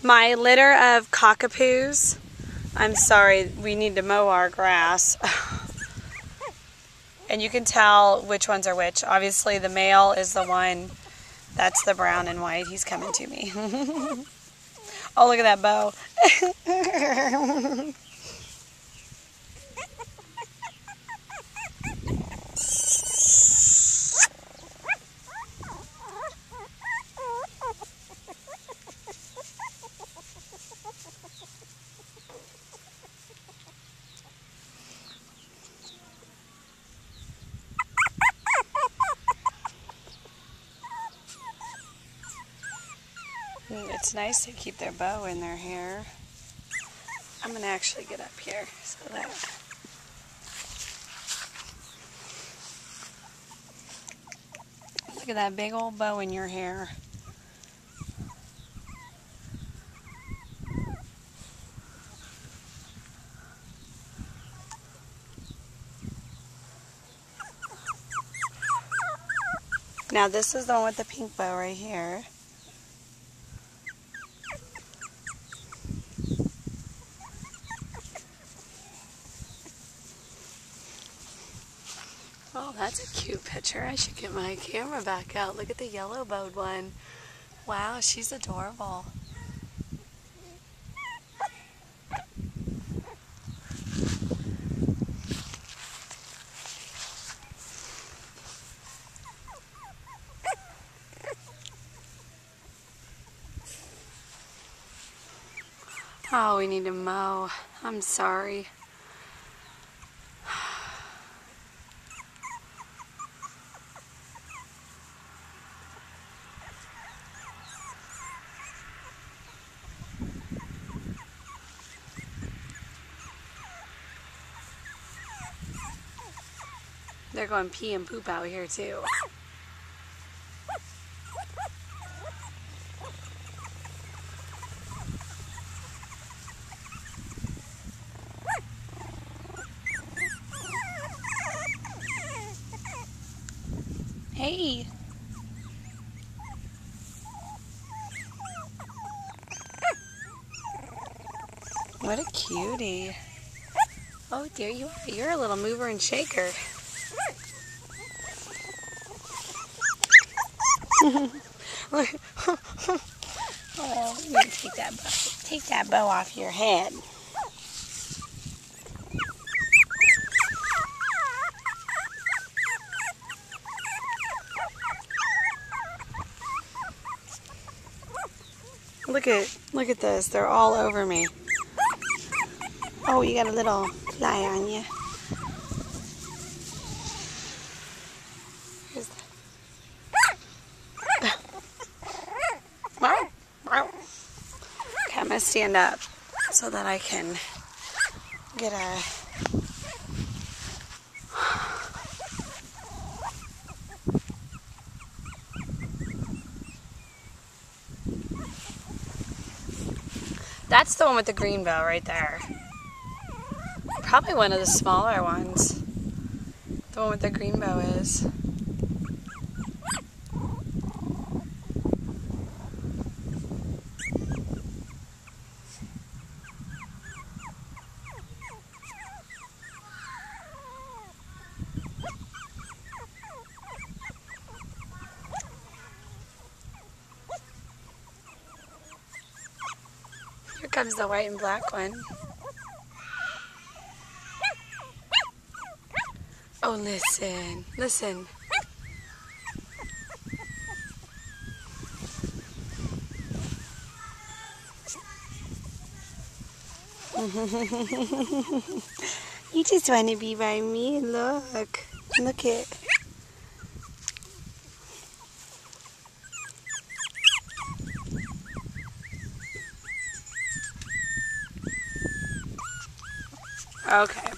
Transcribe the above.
My litter of cockapoos. I'm sorry, we need to mow our grass. And you can tell which ones are which. Obviously the male is the one, that's the brown and white. He's coming to me. Oh, look at that bow. It's nice to keep their bow in their hair. I'm going to actually get up here so that... Look at that big old bow in your hair. Now this is the one with the pink bow right here. Oh, that's a cute picture. I should get my camera back out. Look at the yellow-bowed one. Wow, she's adorable. Oh, we need to mow. I'm sorry. They're going pee and poop out here too. Hey. What a cutie. Oh, there you are. You're a little mover and shaker. Oh, you need to take that bow off your head. Look at this. They're all over me. Oh, you got a little fly on you. Here's the... Okay, I'm gonna stand up so that I can get a... That's the one with the green bow right there. Probably one of the smaller ones. The one with the green bow is. Here comes the white and black one. Oh, listen, listen. You just want to be by me. Look. Look it. Okay.